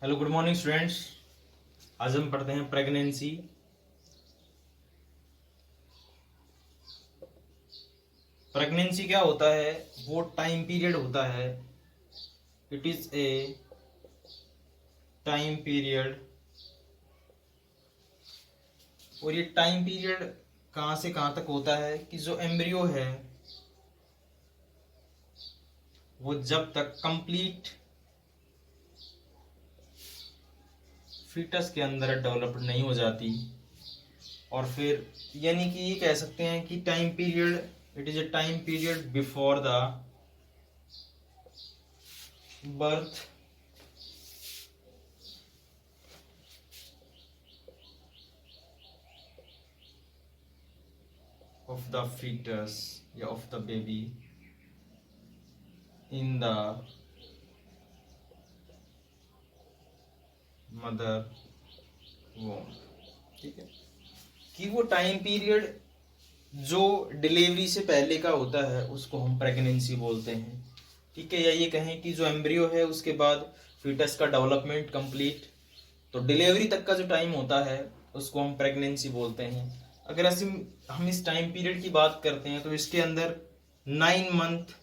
Hello good morning students. आज हम पढ़ते हैं प्रेगनेंसी। प्रेगनेंसी क्या होता है? वो टाइम पीरियड होता है, it is a time period. और ये टाइम पीरियड कहाँ से कहाँ तक होता है कि जो एम्ब्रियो है वो जब तक कंप्लीट फीटस के अंदर डेवलप्ड नहीं हो जाती, और फिर यानी कि ये कह सकते हैं कि time period, it is a time period before the birth of the fetus या of the baby in the mother womb। ठीक है, कि वो टाइम पीरियड जो डिलीवरी से पहले का होता है उसको हम प्रेगनेंसी बोलते हैं। ठीक है, या ये कहें कि जो एम्ब्रियो है उसके बाद फीटस का डेवलपमेंट कंप्लीट, तो डिलीवरी तक का जो टाइम होता है उसको हम प्रेगनेंसी बोलते हैं। अगर ऐसे हम इस टाइम पीरियड की बात करते हैं तो इसके अंदर 9 मंथ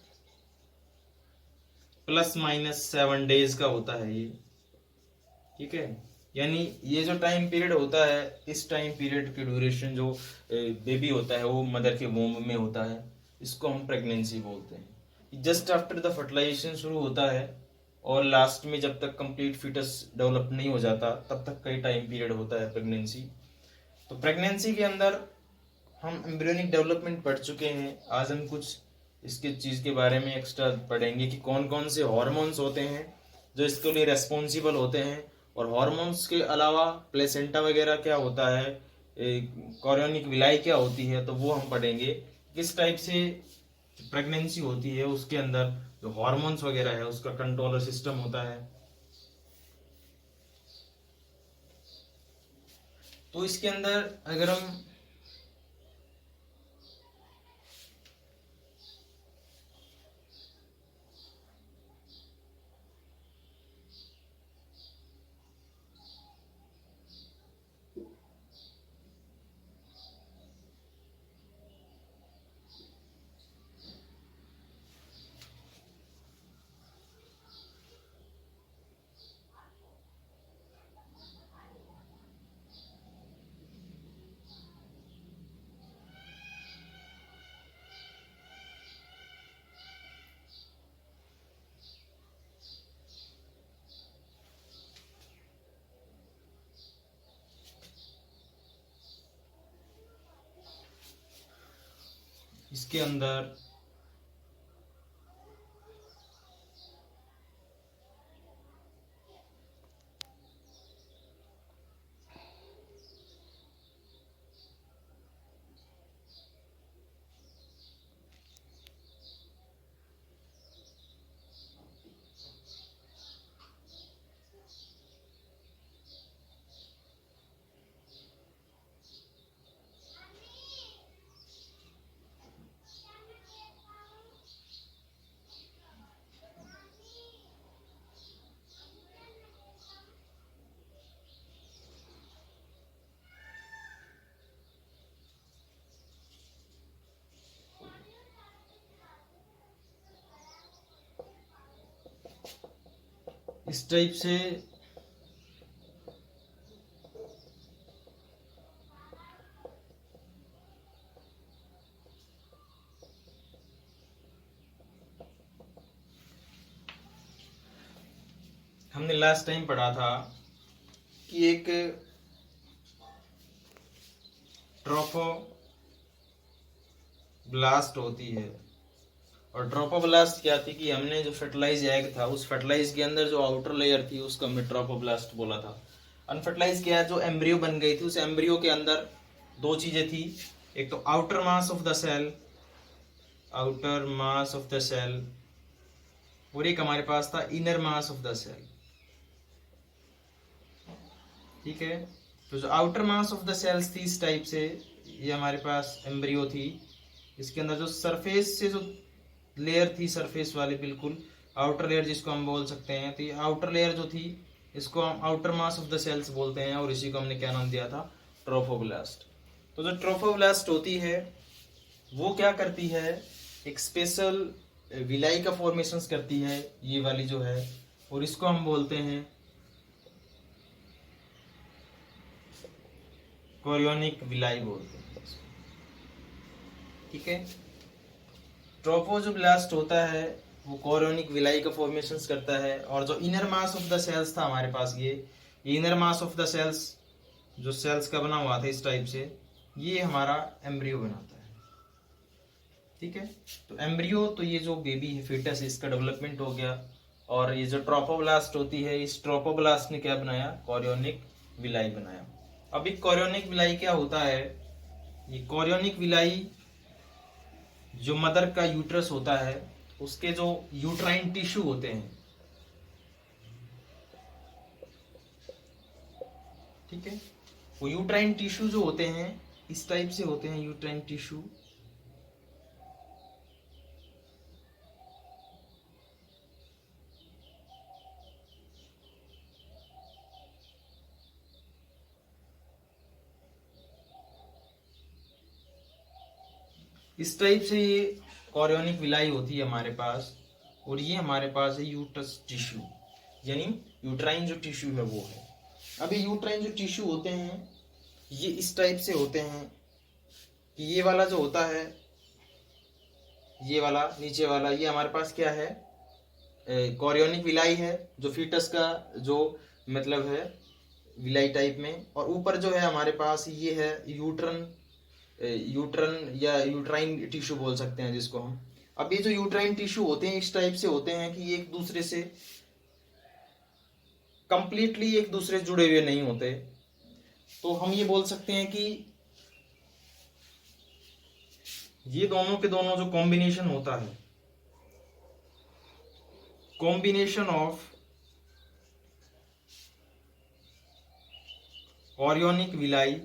+- 7 डेज का होता है ये। ठीक है, यानी ये जो टाइम पीरियड होता है, इस टाइम पीरियड की ड्यूरेशन जो बेबी होता है वो मदर के वोम में होता है, इसको हम प्रेगनेंसी बोलते हैं। जस्ट आफ्टर द फर्टिलाइजेशन शुरू होता है और लास्ट में जब तक कंप्लीट फीटस डेवलप नहीं हो जाता तब तक का टाइम पीरियड होता है प्रेगनेंसी। तो प्रेगनेंसी के अंदर हम एम्ब्रियोनिक डेवलपमेंट पढ़ चुके हैं। आज हम कुछ इसके चीज़ के बारे में एक्स्ट्रा पढ़ेंगे कि कौन कौन से हॉर्मोन्स होते हैं जो इसके लिए रेस्पॉन्सिबल होते हैं, और हॉर्मोन्स के अलावा प्लेसेंटा वगैरह क्या होता है, कोरियोनिक विलाई क्या होती है, तो वो हम पढ़ेंगे। किस टाइप से प्रेगनेंसी होती है उसके अंदर जो हॉर्मोन्स वगैरह है उसका कंट्रोलर सिस्टम होता है। तो इसके अंदर अगर हम इसके अंदर इस टाइप से हमने लास्ट टाइम पढ़ा था कि एक ट्रोफोब्लास्ट होती है, और ट्रोफोब्लास्ट क्या थी कि हमने जो फर्टिलाइज एग था उस फर्टिलाइज के अंदर जो आउटर लेयर थी उसको हमने ट्रोफोब्लास्ट बोला था। अनफर्टिलाइज क्या है, जो एम्ब्रियो बन गई थी उस एम्ब्रियो के अंदर दो चीजें थी, एक तो outer mass of the cell, outer mass of the cell, और एक हमारे पास था inner mass of the cell. ठीक है, तो जो outer mass of the cells थी इस टाइप से, ये हमारे पास एम्ब्रियो थी, इसके अंदर जो सरफेस से जो लेयर थी, सरफेस वाली बिल्कुल आउटर लेयर जिसको हम बोल सकते हैं, तो ये आउटर लेयर जो थी इसको हम outer mass of the cells बोलते हैं, और इसी को हमने क्या नाम दिया था, ट्रोफोब्लास्ट। तो जो ट्रोफोब्लास्ट होती है वो क्या करती है, एक स्पेशल विलाई का फॉर्मेशन करती है, ये वाली जो है, और इसको हम बोलते हैं कोरियोनिक विलाई बोलते हैं इसको। ठीक है, ट्रोफोब्लास्ट होता है वो कोरियोनिक विलाई का फॉर्मेशन करता है, और जो inner mass of the cells था हमारे पास, ये inner mass of the cells जो सेल्स का बना हुआ था इस टाइप से, ये हमारा एम्ब्रियो बनाता है। ठीक है, तो एम्ब्रियो, तो ये जो बेबी है, फीटस, इसका डेवलपमेंट हो गया, और ये जो ट्रोफोब्लास्ट होती है, इस ट्रोफोब्लास्ट ने क्या बनाया, कोरियोनिक विलाई बनाया। अब एक कोरियोनिक विलाई क्या होता है, ये कोरियोनिक विलाई जो मदर का यूट्रस होता है, उसके जो यूट्राइन टिश्यू होते हैं, ठीक है, वो यूट्राइन टिश्यू जो होते हैं इस टाइप से होते हैं, यूट्राइन टिश्यू। इस टाइप से ये कोरियोनिक विलाई होती है हमारे पास, और ये हमारे पास है यूट्रस टिश्यू, यानी यूट्राइन जो टिश्यू है वो है। अब ये यूट्राइन जो टिश्यू होते हैं ये इस टाइप से होते हैं कि ये वाला जो होता है, ये वाला नीचे वाला, ये हमारे पास क्या है, कोरियोनिक विलाई है, जो फीटस का जो मतलब है विलाई टाइप में, और ऊपर जो है हमारे पास ये है यूट्रन या यूट्राइन टिश्यू बोल सकते हैं जिसको हम। अब ये जो यूट्राइन टिश्यू होते हैं इस टाइप से होते हैं कि ये एक दूसरे से कंप्लीटली एक दूसरे से जुड़े हुए नहीं होते, तो हम ये बोल सकते हैं कि ये दोनों के दोनों जो कॉम्बिनेशन होता है, combination of chorionic villi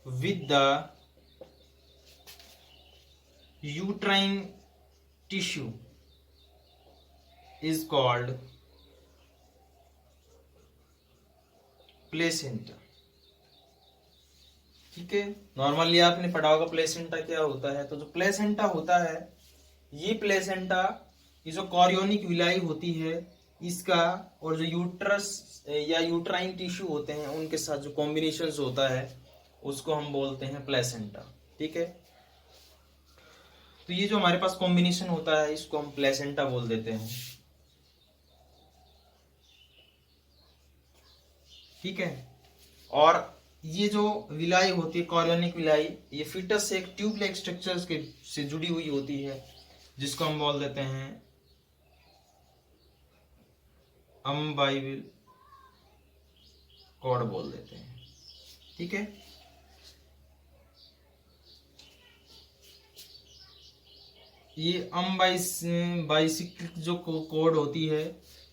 with the uterine tissue is called placenta. ठीक है, नॉर्मली आपने पढ़ा होगा प्लेसेंटा क्या होता है। तो जो प्लेसेंटा होता है, ये प्लेसेंटा, ये जो कोरियोनिक विलाई होती है इसका, और जो यूट्रस या यूट्राइन टिश्यू होते हैं उनके साथ जो कॉम्बिनेशन होता है उसको हम बोलते हैं प्लेसेंटा। ठीक है, तो ये जो हमारे पास कॉम्बिनेशन होता है इसको हम प्लेसेंटा बोल देते हैं। ठीक है, और ये जो विलाई होती है कोरियोनिक विलाई, ये फीटस से एक ट्यूब लाइक स्ट्रक्चर्स के से जुड़ी हुई होती है, जिसको हम बोल देते हैं अम्बाइवल कॉर्ड बोल देते हैं। ठीक है, ये बाइसिकल जो कोड होती है,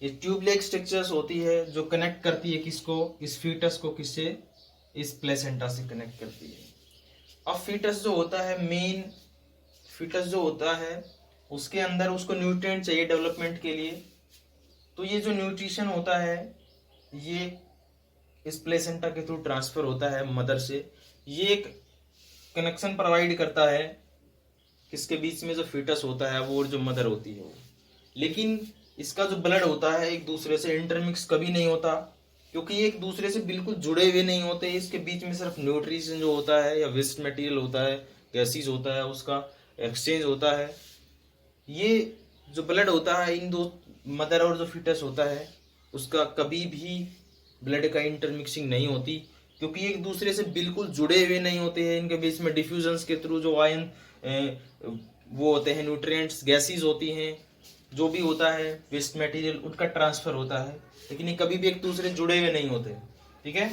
ये ट्यूबलेक स्ट्रक्चर्स होती है जो कनेक्ट करती है किसको, इस फीटस को, किससे, इस प्लेसेंटा से कनेक्ट करती है। अब फीटस जो होता है, मेन फीटस जो होता है उसके अंदर उसको न्यूट्रिएंट चाहिए डेवलपमेंट के लिए, तो ये जो न्यूट्रिशन होता है ये इस प्लेसेंटा के थ्रू ट्रांसफर होता है मदर से। ये एक कनेक्शन प्रोवाइड करता है किसके बीच में, जो फीटस होता है वो और जो मदर होती है वो। लेकिन इसका जो ब्लड होता है एक दूसरे से इंटरमिक्स कभी नहीं होता, क्योंकि ये एक दूसरे से बिल्कुल जुड़े हुए नहीं होते। इसके बीच में सिर्फ न्यूट्रिशन जो होता है या वेस्ट मटेरियल होता है, गैसेस होता है, उसका एक्सचेंज होता है। ये जो ब्लड होता है इन दो मदर और जो फीटस होता है उसका कभी भी ब्लड का इंटरमिक्सिंग नहीं होती, क्योंकि एक दूसरे से बिल्कुल जुड़े हुए नहीं होते हैं। इनके बीच में डिफ्यूजन्स के थ्रू जो आयन वो होते हैं, न्यूट्रिएंट्स, गैसेस होती हैं, जो भी होता है वेस्ट मटेरियल, उनका ट्रांसफर होता है, लेकिन ये कभी भी एक दूसरे जुड़े हुए नहीं होते। ठीक है,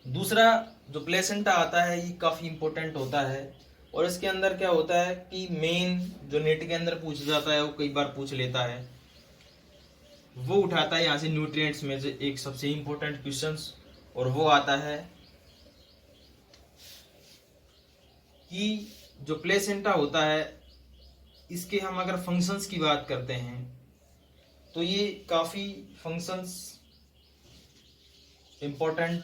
दूसरा जो प्लेसेंटा आता है ये काफी इंपॉर्टेंट होता है, और इसके अंदर क्या होता है कि मेन जो नेट के अंदर पूछ जाता है, वो कई बार पूछ लेता है, वो उठाता है यहाँ से न्यूट्रिएंट्स में से एक सबसे इंपॉर्टेंट क्वेश्चन, और वो आता है कि जो प्लेसेंटा होता है इसके हम अगर फंक्शंस की बात करते हैं तो ये काफ़ी फंक्शंस इम्पोर्टेंट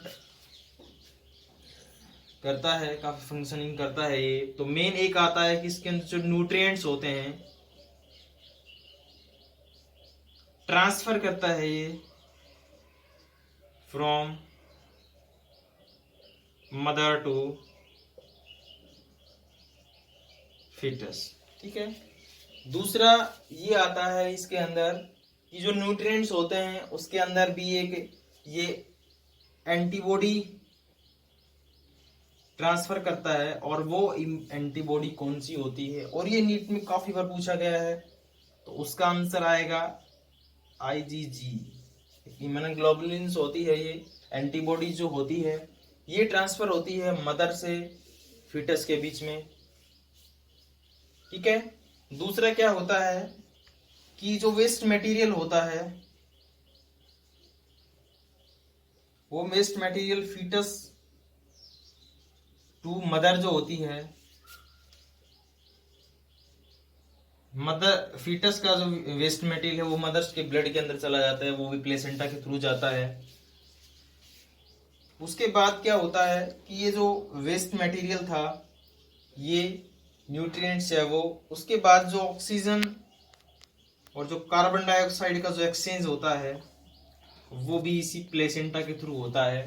करता है, काफ़ी फंक्शनिंग करता है ये। तो मेन एक आता है कि इसके अंदर जो न्यूट्रिएंट्स होते हैं ट्रांसफर करता है ये फ्रॉम मदर टू फीटस, ठीक है। दूसरा ये आता है इसके अंदर कि जो न्यूट्रिएंट्स होते हैं उसके अंदर भी एक ये एंटीबॉडी ट्रांसफर करता है, और वो एंटीबॉडी कौन सी होती है, और ये नीट में काफी बार पूछा गया है। तो उसका आंसर आएगा IgG। इम्यूनोग्लोबुलिन्स होती है ये एंटीबॉडी जो होती है, ये ट्रांसफर होती है मदर से फीटस के बीच में, ठीक है। दूसरा क्या होता है कि जो वेस्ट मटेरियल होता है वो waste material foetus to mother जो होती है, मदर फीटस का जो वेस्ट मटेरियल है वो मदर्स के ब्लड के अंदर चला जाता है, वो भी प्लेसेंटा के थ्रू जाता है। उसके बाद क्या होता है कि ये जो वेस्ट मटेरियल था, ये न्यूट्रिएंट्स है वो, उसके बाद जो ऑक्सीजन और जो कार्बन डाइऑक्साइड का जो एक्सचेंज होता है वो भी इसी प्लेसेंटा के थ्रू होता है।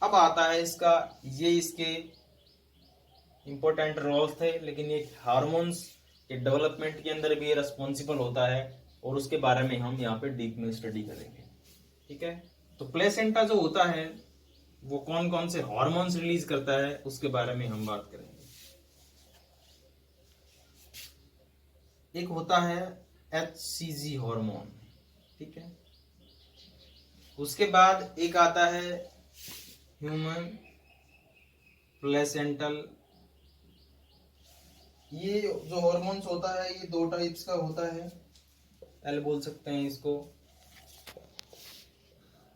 अब आता है इसका, ये इसके इम्पोर्टेंट रोल थे, लेकिन ये हार्मोन्स के डेवलपमेंट के अंदर भी ये रिस्पॉन्सिबल होता है, और उसके बारे में हम यहाँ पे डीप में स्टडी करेंगे, ठीक है। तो प्लेसेंटा जो होता है वो कौन कौन से हार्मोन्स रिलीज करता है उसके बारे में हम बात करेंगे। एक होता है HCG हार्मोन, ठीक है। उसके बाद एक आता है ह्यूमन प्लेसेंटल। ये जो हार्मोन्स होता है ये 2 टाइप्स का होता है, एल बोल सकते हैं इसको।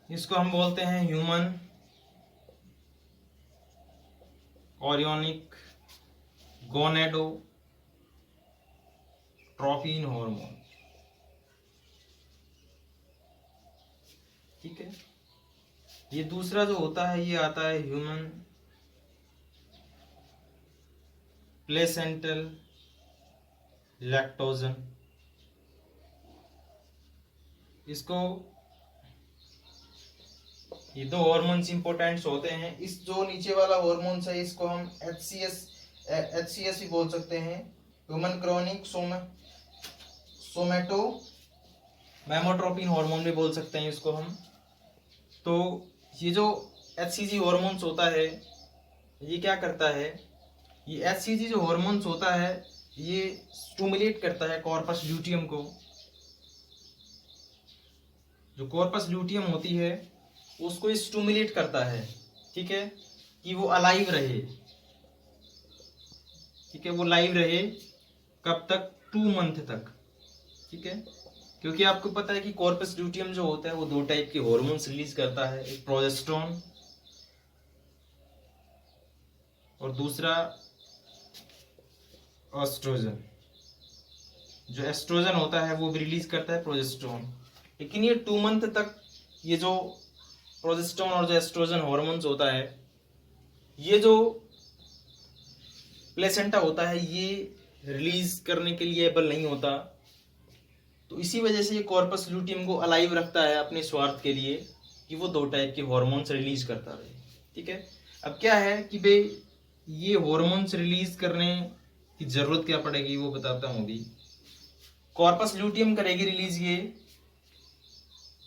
इसको हम बोलते हैं ह्यूमन ऑरियोनिक गोनेडोट्रोपिन हार्मोन, ठीक है। ये दूसरा जो होता है ये आता है ह्यूमन प्लेसेंटल लैक्टोजन। इसको ये 2 हार्मोन्स इंपॉर्टेंट्स होते हैं। इस जो नीचे वाला हार्मोन्स है इसको हम HCS ही बोल सकते हैं, ह्यूमन क्रॉनिक सोमेटो मेमोट्रोपिन हार्मोन भी बोल सकते हैं इसको हम। तो ये जो HCG हार्मोन्स होता है ये क्या करता है, ये HCG जो हार्मोन्स होता है ये स्टिमुलेट करता है कॉर्पस ल्यूटियम को। जो कॉर्पस ल्यूटियम होती है उसको स्टिमुलेट करता है, ठीक है, कि वो अलाइव रहे, ठीक है, वो लाइव रहे कब तक, 2 मंथ तक, ठीक है। क्योंकि आपको पता है कि कॉर्पस ल्यूटियम जो होता है वो 2 टाइप के हार्मोन्स रिलीज करता है, एक प्रोजेस्टेरोन और दूसरा एस्ट्रोजन। जो एस्ट्रोजन होता है वो भी रिलीज करता है प्रोजेस्टेरोन, लेकिन ये 2 मंथ तक ये जो प्रोजेस्टेरोन और जो एस्ट्रोजन हार्मोन्स होता है, ये जो प्लेसेंटा होता है ये रिलीज करने के लिए एबल नहीं होता। तो इसी वजह से ये कॉर्पस ल्यूटियम को अलाइव रखता है अपने स्वार्थ के लिए कि वो 2 टाइप के हार्मोन्स रिलीज करता रहे, ठीक है। अब क्या है कि भाई ये हार्मोन्स रिलीज करने की जरूरत क्या पड़ेगी वो बताता हूँ अभी। कॉर्पस ल्यूटियम करेगी रिलीज, ये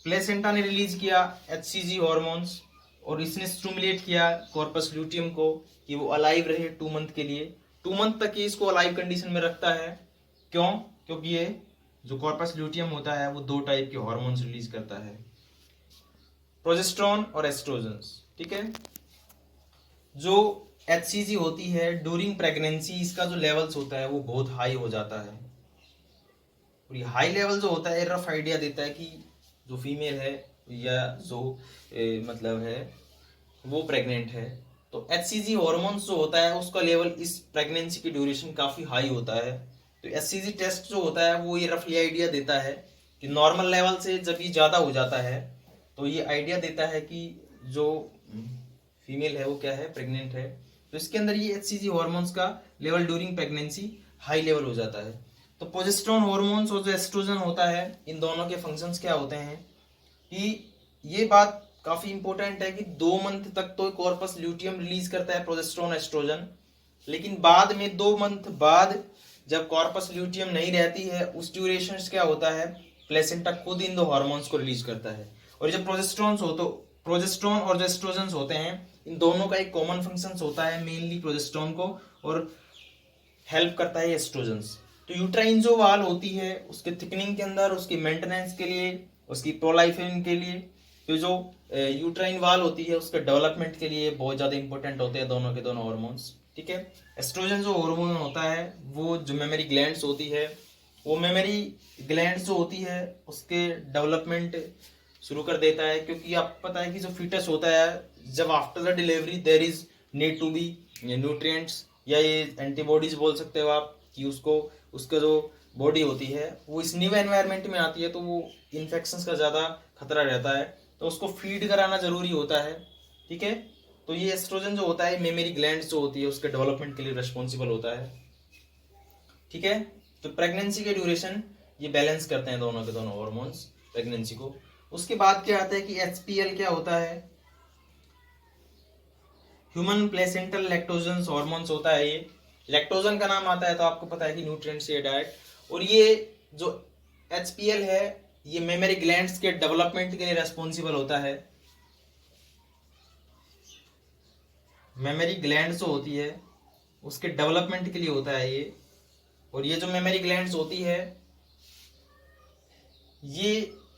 प्लेसेंटा ने रिलीज किया HCG हार्मोन्स, और इसने स्टिमुलेट किया कॉर्पस ल्यूटियम को कि वो अलाइव रहे 2 मंथ के लिए। 2 मंथ तक ये इसको अलाइव कंडीशन में रखता है। क्यों? क्योंकि ये जो कॉर्पस ल्यूटियम होता है वो 2 टाइप के हार्मोन्स रिलीज करता है, प्रोजेस्टेरोन और एस्ट्रोजन्स, ठीक है। जो HCG होती है ड्यूरिंग प्रेगनेंसी इसका जो लेवल्स होता है वो बहुत हाई हो जाता है, और ये हाई लेवल जो होता है रफ आइडिया देता है कि जो फीमेल है या जो मतलब है वो प्रेग्नेंट है। तो HCG हार्मोन्स जो होता है उसका लेवल इस प्रेगनेंसी की ड्यूरेशन काफी हाई होता है। तो HCG टेस्ट जो होता है वो ये रफली आइडिया देता है कि नॉर्मल लेवल से जब ये ज़्यादा हो जाता है तो ये आइडिया देता है कि जो फीमेल है वो क्या है, प्रेग्नेंट है। तो इसके अंदर ये HCG हॉर्मोन्स का level during pregnancy high level हो जाता है। तो प्रोजेस्टेरोन हॉर्मोन्स और जो एस्ट्रोजन होता है, इन दोनों के फंक्शंस क्या होते हैं कि ये बात काफी इंपॉर्टेंट है कि 2 मंथ तक तो कॉर्पस ल्यूटियम रिलीज करता है प्रोजेस्टेरोन एस्ट्रोजन, लेकिन बाद में 2 मंथ बाद जब कॉर्पस ल्यूटियम नहीं रहती है उस ड्यूरेशन क्या होता है, प्लेसेंटा खुद इन दो हार्मोन्स को रिलीज करता है। और जब प्रोजेस्टेरोन और जो एस्ट्रोजन होते हैं, इन दोनों का एक कॉमन फंक्शन होता है मेनली प्रोजेस्टेरोन को, और हेल्प करता है एस्ट्रोजन्स। तो यूट्राइन जो वाल होती है उसके थिकनिंग के अंदर, उसकी मेंटेनेंस के लिए, उसकी प्रोलाइफेशन के लिए, तो जो यूट्राइन वाल होती है उसके डेवलपमेंट के लिए बहुत ज्यादा इंपॉर्टेंट होते हैं दोनों के दोनों हार्मोन्स। ठीक है। एस्ट्रोजन जो हार्मोन होता है वो जो मेमोरी ग्लैंड्स होती है, वो मेमोरी ग्लैंड्स जो होती है उसके डेवलपमेंट शुरू कर देता है, क्योंकि आपको पता है कि जो फीटस होता है जब after the delivery there is need to be nutrients या ये एंटीबॉडीज बोल सकते हो आप, कि उसको उसका जो बॉडी होती है वो इस न्यू एनवायरनमेंट में आती है तो वो इन्फेक्शंस का ज़्यादा खतरा रहता है, तो उसको फीड कराना जरूरी होता है। ठीक है। तो ये एस्ट्रोजन जो होता है मेमोरी ग्लैंड्स जो होती है उसके डेवलपमेंट के लिए रिस्पॉन्सिबल होता है। ठीक है। तो प्रेगनेंसी के ड्यूरेशन ये बैलेंस करते हैं दोनों के दोनों हार्मोन्स प्रेगनेंसी को। उसके बाद क्या आता है कि HPL क्या होता है, ह्यूमन प्लेसेंटल लैक्टोजन हॉर्मोन्स होता है। ये लैक्टोजन का नाम आता है तो आपको पता है कि न्यूट्रिएंट्स ये डाइट, और ये जो HPL है ये मेमोरी ग्लैंड्स के डेवलपमेंट के लिए रेस्पॉन्सिबल होता है। मेमोरी ग्लैंड्स जो होती है उसके डेवलपमेंट के लिए होता है ये, और ये जो मेमोरी ग्लैंड्स होती है ये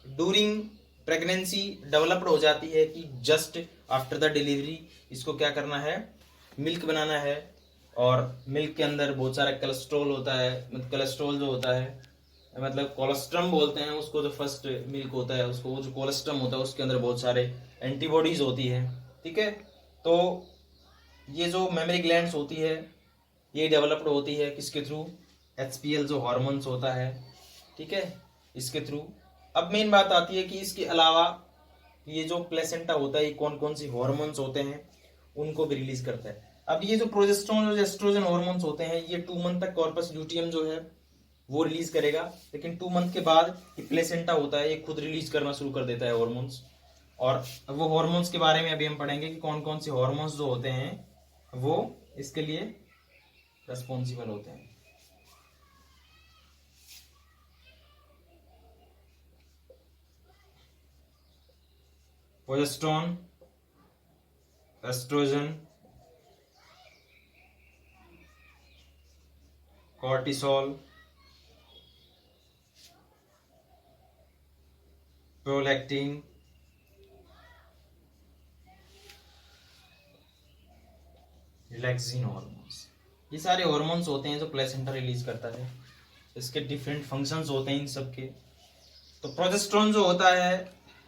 ड्यूरिंग प्रेगनेंसी डेवलप्ड हो जाती है कि जस्ट आफ्टर द डिलीवरी इसको क्या करना है, मिल्क बनाना है। और मिल्क के अंदर बहुत सारा कोलेस्ट्रॉल होता है, मतलब कोलेस्ट्रॉल जो होता है, मतलब कोलेस्ट्रम बोलते हैं उसको, जो फर्स्ट मिल्क होता है उसको, वो जो कोलेस्ट्रम होता है उसके अंदर बहुत सारे एंटीबॉडीज होती है। ठीक है। तो ये जो मेमोरी ग्लैंड्स होती है ये डेवलप्ड होती है किसके थ्रू, HPL जो हॉर्मोन्स होता है। ठीक है, इसके थ्रू। अब मेन बात आती है कि इसके अलावा ये जो प्लेसेंटा होता है ये कौन कौन सी हॉर्मोन्स होते हैं उनको भी रिलीज करता है। अब ये जो प्रोजेस्टेरोन और एस्ट्रोजन हॉर्मोन्स होते हैं ये 2 मंथ तक कॉर्पस ल्यूटियम जो है वो रिलीज करेगा, लेकिन 2 मंथ के बाद ये प्लेसेंटा होता है ये खुद रिलीज करना शुरू कर देता है हॉर्मोन्स। और वो हॉर्मोन्स के बारे में अभी हम पढ़ेंगे कि कौन कौन से हॉर्मोन्स जो होते हैं वो इसके लिए रेस्पॉन्सिबल होते हैं। Progesterone, oestrogen, cortisol, prolactin, relaxin hormones, ये सारे हॉर्मोन्स होते हैं जो प्लेसेंटा रिलीज करता है। इसके डिफरेंट फंक्शंस होते हैं इन सब के। तो प्रोजेस्टेरोन जो होता है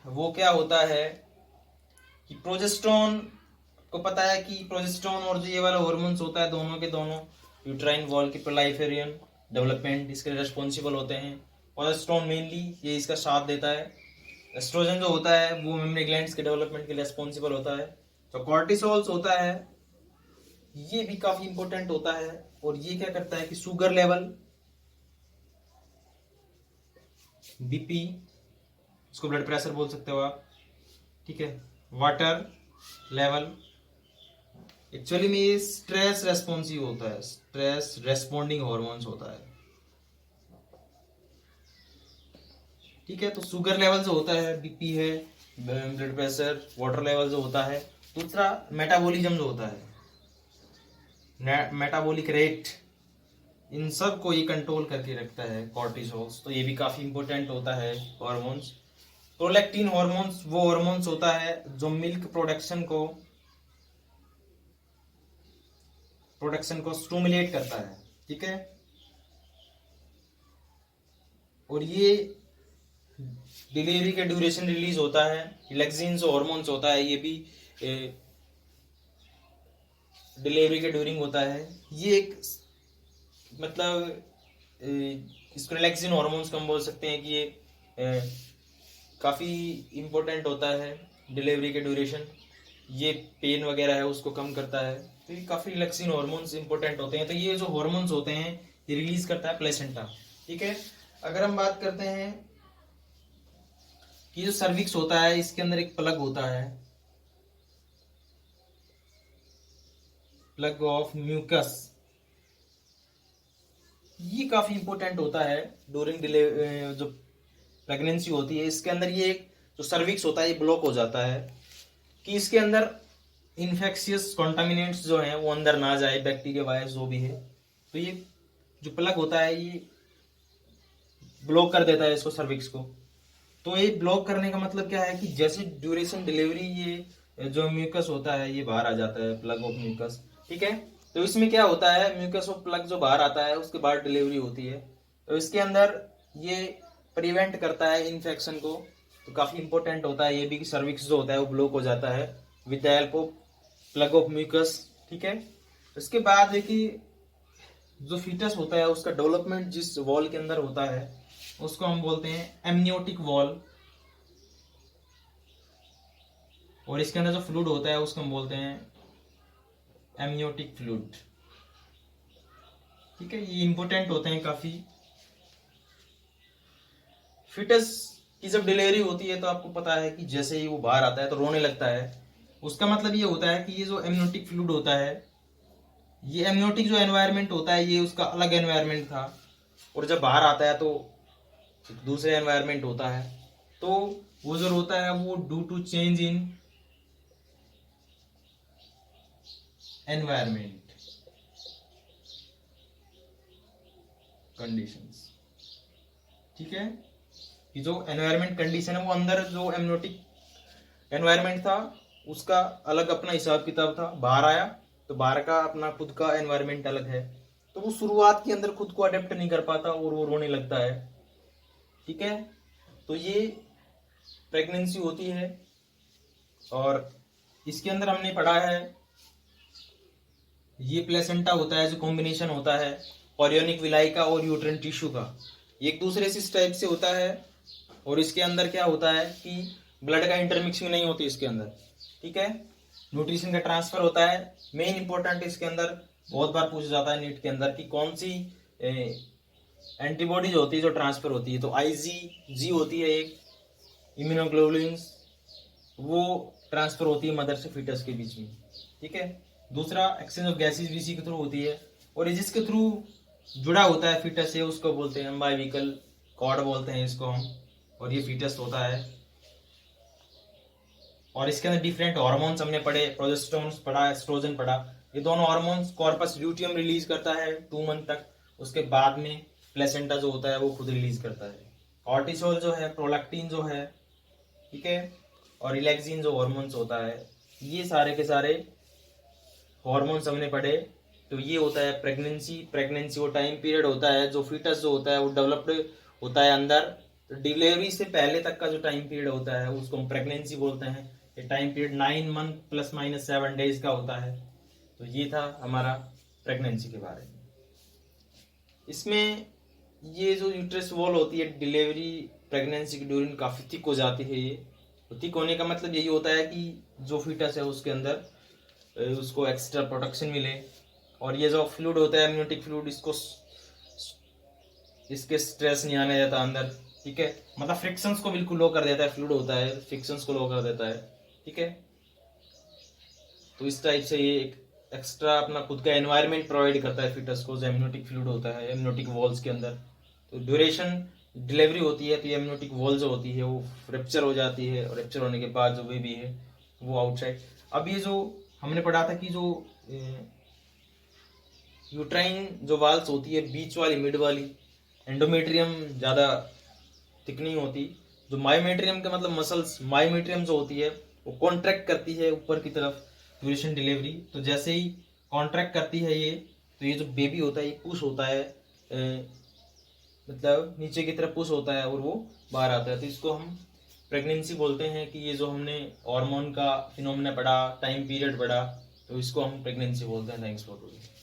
वो क्या होता है कि प्रोजेस्टेरोन को पता है कि प्रोजेस्टेरोन और जो ये वाला हॉर्मोन्स होता है दोनों के दोनों यूट्राइन वॉल की प्रोलाइफेरियन डेवलपमेंट इसके रिस्पॉन्सिबल होते हैं। प्रोजेस्टेरोन मेनली ये इसका साथ देता है। एस्ट्रोजन जो होता है वो मेमोरी ग्लैंड्स के डेवलपमेंट के लिए रिस्पॉन्सिबल होता है। तो कॉर्टिसोल्स होता है ये भी काफी इंपॉर्टेंट होता है, और ये क्या करता है कि शुगर लेवल, बीपी, इसको ब्लड प्रेशर बोल सकते हो आप। ठीक है। वाटर लेवल, एक्चुअली में ये स्ट्रेस रेस्पॉन्सिव होता है, स्ट्रेस रेस्पॉन्डिंग हॉर्मोन्स होता है। ठीक है। तो शुगर लेवल जो होता है, बीपी है, ब्लड प्रेशर, वाटर लेवल जो होता है। दूसरा मेटाबॉलिज्म जो होता है, मेटाबॉलिक रेट, इन सब को ये कंट्रोल करके रखता है कॉर्टिसोल्स, तो ये भी काफी इंपॉर्टेंट होता है हॉर्मोन्स। प्रोलैक्टिन हॉर्मोन्स वो हॉर्मोन्स होता है जो मिल्क प्रोडक्शन को स्टिमुलेट करता है। ठीक है। और ये डिलीवरी के ड्यूरेशन रिलीज होता है। रिलैक्सिन जो हॉर्मोन्स होता है ये भी डिलीवरी के ड्यूरिंग होता है। ये एक मतलब इसको रिलैक्सिन हॉर्मोन्स को हम बोल सकते हैं कि ये काफ़ी इम्पोर्टेंट होता है डिलीवरी के ड्यूरेशन। ये पेन वगैरह है उसको कम करता है। तो ये काफ़ी रिलैक्सिंग हॉर्मोन्स इंपॉर्टेंट होते हैं। तो ये जो हॉर्मोन्स होते हैं ये रिलीज करता है प्लेसेंटा। ठीक है, अगर हम बात करते हैं कि जो सर्विक्स होता है इसके अंदर एक प्लग होता है, प्लग ऑफ म्यूकस। ये काफी इंपॉर्टेंट होता है ड्यूरिंग जो प्रेगनेंसी होती है। इसके अंदर ये एक जो सर्विक्स होता है ये ब्लॉक हो जाता है कि इसके अंदर इन्फेक्शियस कॉन्टामिनेंट्स जो हैं वो अंदर ना जाए, बैक्टीरिया वायरस जो भी है। तो ये जो प्लग होता है ये ब्लॉक कर देता है इसको, सर्विक्स को। तो ये ब्लॉक करने का मतलब क्या है कि जैसे ड्यूरेशन डिलीवरी ये जो म्यूकस होता है ये बाहर आ जाता है, प्लग ऑफ म्यूकस। ठीक है, तो इसमें क्या होता है, म्यूकस ऑफ प्लग जो बाहर आता है उसके बाद डिलीवरी होती है। तो इसके अंदर ये प्रिवेंट करता है इन्फेक्शन को। तो काफी इंपॉर्टेंट होता है ये भी कि सर्विक्स जो होता है वो ब्लॉक हो जाता है with the help of plug of mucus. ठीक है, इसके बाद है कि जो फीटस होता है उसका डेवलपमेंट जिस वॉल के अंदर होता है उसको हम बोलते हैं एमनियोटिक वॉल, और इसके अंदर जो फ्लूइड होता है उसको हम बोलते हैं एमनियोटिक फ्लूइड। ठीक है, ये इंपॉर्टेंट होते हैं काफी। फिटस की जब डिलीवरी होती है तो आपको पता है कि जैसे ही वो बाहर आता है तो रोने लगता है। उसका मतलब ये होता है कि ये जो एमनियोटिक फ्लूइड होता है, ये एमनियोटिक जो एनवायरनमेंट होता है ये उसका अलग एनवायरनमेंट था, और जब बाहर आता है तो दूसरे एनवायरनमेंट होता है। तो वो जो होता है वो due to change in environment conditions. ठीक है, कि जो एनवायरनमेंट कंडीशन है वो अंदर जो एमनियोटिक एनवायरनमेंट था उसका अलग अपना हिसाब किताब था, बाहर आया तो बाहर का अपना खुद का एनवायरनमेंट अलग है। तो वो शुरुआत के अंदर खुद को अडेप्ट नहीं कर पाता और वो रोने लगता है। ठीक है, तो ये प्रेगनेंसी होती है, और इसके अंदर हमने पढ़ा है ये प्लेसेंटा होता है जो कॉम्बिनेशन होता है ऑरियोनिक विलाई का और यूट्रन टिश्यू का, एक दूसरे से इस टाइप से होता है। और इसके अंदर क्या होता है कि ब्लड का इंटरमिक्सिंग नहीं होती इसके अंदर। ठीक है, न्यूट्रिशन का ट्रांसफर होता है। मेन इंपॉर्टेंट इसके अंदर बहुत बार पूछा जाता है नीट के अंदर कि कौन सी एंटीबॉडीज होती है जो ट्रांसफर होती है। तो IgG होती है एक, इम्यूनोग्लोबुलिन्स, वो ट्रांसफर होती है मदर से फीटस के बीच में। ठीक है, दूसरा एक्सचेंज ऑफ गैसेज VC के थ्रू होती है, और जिसके थ्रू जुड़ा होता है फीटस से उसको बोलते हैं अम्बाइविकल कॉर्ड बोलते हैं इसको हम, और ये फीटस होता है। और इसके अंदर डिफरेंट हार्मोन्स हमने पढ़े, प्रोजेस्टेरोन पढ़ा, एस्ट्रोजन पढ़ा। ये दोनों हार्मोन्स कॉर्पस ल्यूटियम रिलीज करता है 2 मंथ तक, उसके बाद में प्लेसेंटा जो होता है वो खुद रिलीज करता है। कॉर्टिसोल जो है, प्रोलैक्टिन जो है, ठीक है, और रिलैक्सिन जो हार्मोन्स होता है, ये सारे के सारे हार्मोन्स हमने पढ़े। तो ये होता है प्रेगनेंसी वो टाइम पीरियड होता है जो फीटस जो होता है वो डेवलप्ड होता है अंदर। तो डिलीवरी से पहले तक का जो टाइम पीरियड होता है उसको हम प्रेगनेंसी बोलते हैं। ये टाइम पीरियड 9 मंथ ±7 डेज का होता है। तो ये था हमारा प्रेगनेंसी के बारे में। इसमें ये जो यूट्रस वॉल होती है डिलीवरी प्रेगनेंसी की ड्यूरिंग काफ़ी थिक हो जाती है। ये तो थिक होने का मतलब यही होता है कि जो फीटस है उसके अंदर उसको एक्स्ट्रा प्रोटेक्शन मिले, और ये जो फ्लूइड होता है एमनियोटिक फ्लूइड इसके स्ट्रेस नहीं आने देता अंदर। ठीक है, मतलब फ्रिक्शंस को बिल्कुल लो कर देता है, फ्लूइड होता है फ्रिक्शंस को लो कर देता है। ठीक है, तो इस टाइप से ये एक एक्स्ट्रा अपना खुद का एनवायरनमेंट प्रोवाइड करता है फिटस को, जो एमनियोटिक फ्लूइड होता है एमनियोटिक वॉल्स के अंदर। तो ड्यूरेशन डिलीवरी होती है तो ये एमनियोटिक वॉल जो होती है वो रेप्चर हो जाती है, और रेप्चर होने के बाद जो बेबी है वो आउटसाइड। अब ये जो हमने पढ़ा था कि जो यूट्राइन जो वाल्स होती है बीच वाली मिड वाली, एंडोमेट्रियम ज़्यादा थिक नहीं होती। जो मायोमेट्रियम का मतलब मसल्स, मायोमेट्रियम जो होती है वो कॉन्ट्रैक्ट करती है ऊपर की तरफ ड्यूरेशन डिलीवरी। तो जैसे ही कॉन्ट्रैक्ट करती है ये, तो ये जो बेबी होता है ये पुश होता है, मतलब नीचे की तरफ पुश होता है और वो बाहर आता है। तो इसको हम प्रेगनेंसी बोलते हैं कि ये जो हमने हार्मोन का फिनोमेना पढ़ा, टाइम पीरियड पढ़ा, तो इसको हम प्रेगनेंसी बोलते हैं। Thanks for watching.